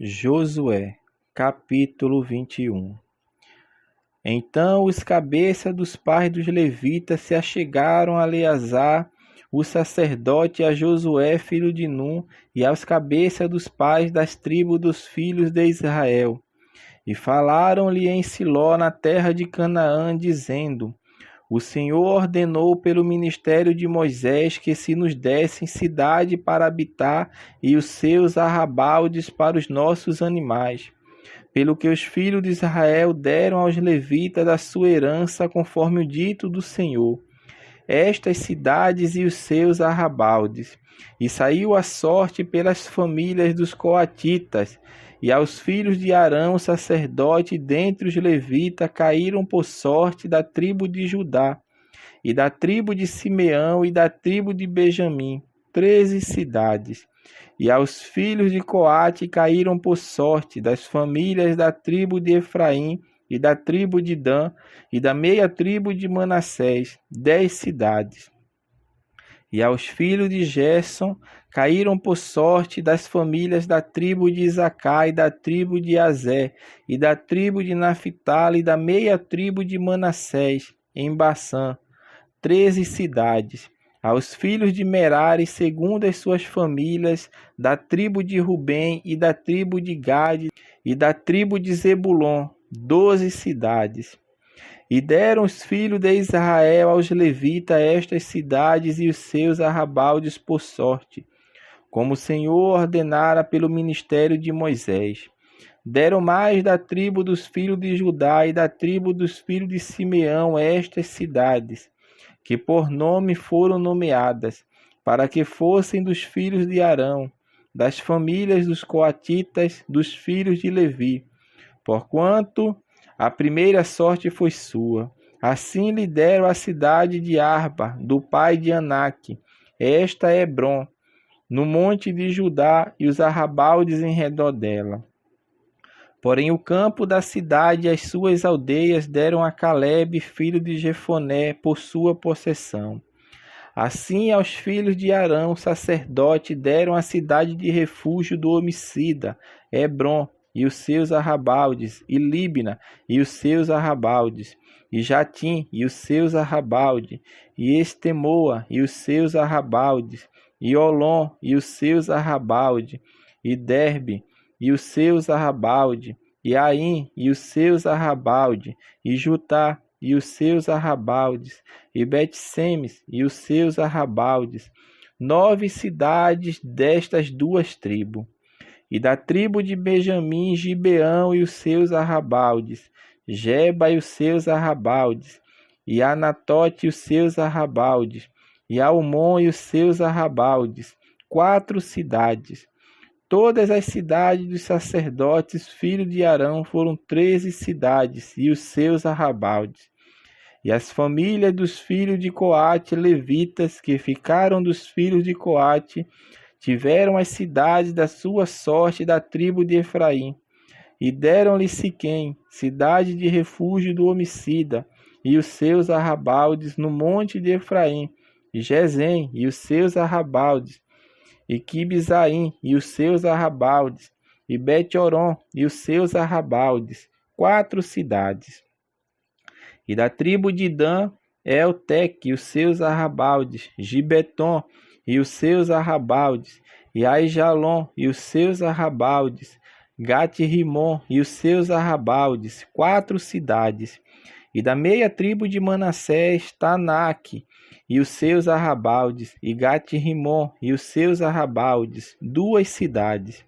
Josué, capítulo 21. Então os cabeças dos pais dos levitas se achegaram a Eleazar, o sacerdote, e a Josué, filho de Num, e aos cabeças dos pais das tribos dos filhos de Israel. E falaram-lhe em Siló, na terra de Canaã, dizendo: O Senhor ordenou pelo ministério de Moisés que se nos dessem cidade para habitar e os seus arrabaldes para os nossos animais. Pelo que os filhos de Israel deram aos levitas da sua herança, conforme o dito do Senhor, estas cidades e os seus arrabaldes. E saiu a sorte pelas famílias dos coatitas, e aos filhos de Arão, sacerdote, dentre os levitas, caíram por sorte da tribo de Judá, e da tribo de Simeão, e da tribo de Benjamim, 13 cidades. E aos filhos de Coate caíram por sorte das famílias da tribo de Efraim, e da tribo de Dan, e da meia tribo de Manassés, 10 cidades. E aos filhos de Gerson caíram por sorte das famílias da tribo de Isacar, e da tribo de Azé, e da tribo de Naphtali, e da meia tribo de Manassés, em Bassã, 13 cidades. Aos filhos de Merari, segundo as suas famílias, da tribo de Rubem, e da tribo de Gade, e da tribo de Zebulon, 12 cidades. E deram os filhos de Israel aos levitas estas cidades e os seus arrabaldes por sorte, como o Senhor ordenara pelo ministério de Moisés. Deram mais da tribo dos filhos de Judá e da tribo dos filhos de Simeão estas cidades, que por nome foram nomeadas, para que fossem dos filhos de Arão, das famílias dos coatitas, dos filhos de Levi, porquanto a primeira sorte foi sua. Assim lhe deram a cidade de Arba, do pai de Anak, esta é Hebron, no monte de Judá, e os arrabaldes em redor dela. Porém o campo da cidade e as suas aldeias deram a Calebe, filho de Jefoné, por sua possessão. Assim aos filhos de Arão, sacerdote, deram a cidade de refúgio do homicida, Hebron, e os seus arrabaldes, e Líbna, e os seus arrabaldes, e Jatim, e os seus arrabaldes, e Estemoa, e os seus arrabaldes, e Olom, e os seus arrabaldes, e Derbe, e os seus arrabaldes, e Aim, e os seus arrabaldes, e Jutá, e os seus arrabaldes, e Bet-Semes, e os seus arrabaldes, 9 cidades destas duas tribos. E da tribo de Benjamim, Gibeão e os seus arrabaldes, Geba e os seus arrabaldes, e Anatote e os seus arrabaldes, e Almon e os seus arrabaldes, 4 cidades. Todas as cidades dos sacerdotes, filhos de Arão, foram 13 cidades, e os seus arrabaldes. E as famílias dos filhos de Coate, levitas, que ficaram dos filhos de Coate, tiveram as cidades da sua sorte da tribo de Efraim, e deram-lhe Siquém, cidade de refúgio do homicida, e os seus arrabaldes no monte de Efraim, e Gezem e os seus arrabaldes, e Quibzaim e os seus arrabaldes, e Bet-Oron e os seus arrabaldes, 4 cidades. E da tribo de Dan, Elteque e os seus arrabaldes, Gibeton e os seus arrabaldes, e Aijalon e os seus arrabaldes, Gate-Rimon e os seus arrabaldes, 4 cidades. E da meia tribo de Manassés, Tanak e os seus arrabaldes, e Gate-Rimon e os seus arrabaldes, 2 cidades.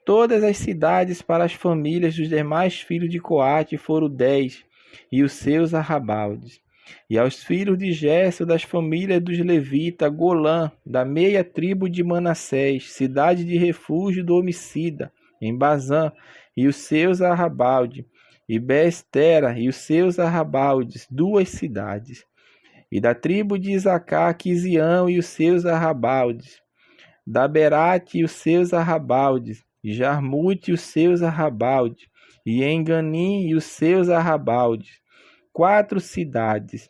Todas as cidades para as famílias dos demais filhos de Coate foram 10, e os seus arrabaldes. E aos filhos de Gerson, das famílias dos levitas, Golã, da meia tribo de Manassés, cidade de refúgio do homicida, em Bazã, e os seus arrabaldes, e Beestera e os seus arrabaldes, 2 cidades. E da tribo de Isacar, Quisião e os seus arrabaldes, Daberate e os seus arrabaldes, e Jarmute e os seus arrabaldes, e Enganim e os seus arrabaldes, 4 cidades.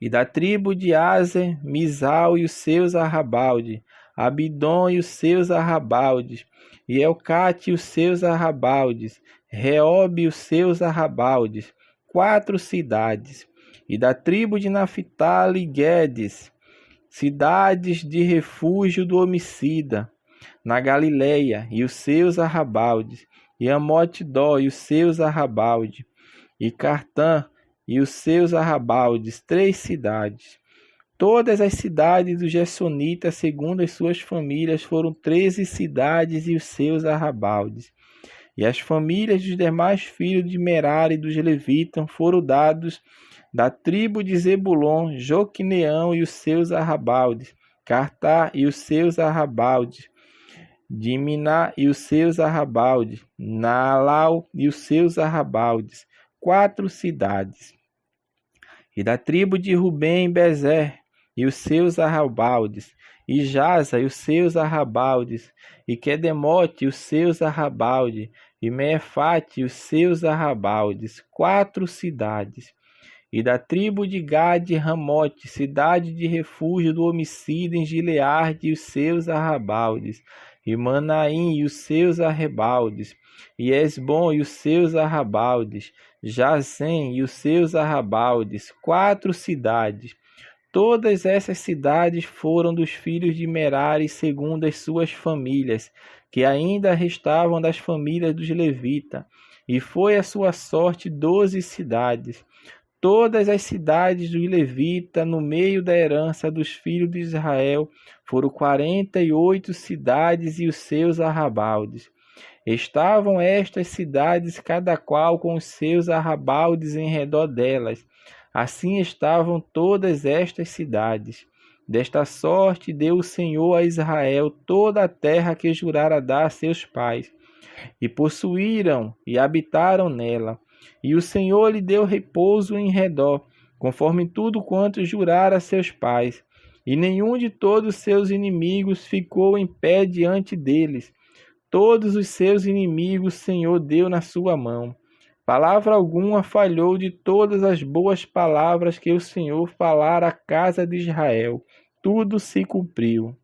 E da tribo de Azer, Misal e os seus arrabaldes, Abidom e os seus arrabaldes, e Elcate e os seus arrabaldes, Reobe e os seus arrabaldes, 4 cidades. E da tribo de Naphtali, Guedes, cidades de refúgio do homicida, na Galileia e os seus arrabaldes, e Amote-dó e os seus arrabaldes, e Cartã e os seus arrabaldes, 3 cidades. Todas as cidades dos Gersonitas, segundo as suas famílias, foram 13 cidades e os seus arrabaldes. E as famílias dos demais filhos de Merari e dos levitas foram dados da tribo de Zebulon, Joquineão e os seus arrabaldes, Cartá e os seus arrabaldes, Diminá e os seus arrabaldes, Naalau e os seus arrabaldes, 4 cidades. E da tribo de Rubem, Bezer e os seus arrabaldes, e Jaza e os seus arrabaldes, e Quedemote e os seus arrabaldes, e Meefate e os seus arrabaldes, 4 cidades. E da tribo de Gade, Ramote, cidade de refúgio do homicida em Gileade e os seus arrabaldes, e Manaim e os seus arrabaldes, e Esbom e os seus arrabaldes, Jazem e os seus arrabaldes, 4 cidades. Todas essas cidades foram dos filhos de Merari segundo as suas famílias, que ainda restavam das famílias dos levitas, e foi a sua sorte 12 cidades. Todas as cidades dos levitas, no meio da herança dos filhos de Israel, foram 48 cidades e os seus arrabaldes. Estavam estas cidades, cada qual com os seus arrabaldes em redor delas. Assim estavam todas estas cidades. Desta sorte deu o Senhor a Israel toda a terra que jurara dar a seus pais, e possuíram e habitaram nela. E o Senhor lhe deu repouso em redor, conforme tudo quanto jurara a seus pais. E nenhum de todos os seus inimigos ficou em pé diante deles. Todos os seus inimigos o Senhor deu na sua mão. Palavra alguma falhou de todas as boas palavras que o Senhor falara à casa de Israel. Tudo se cumpriu.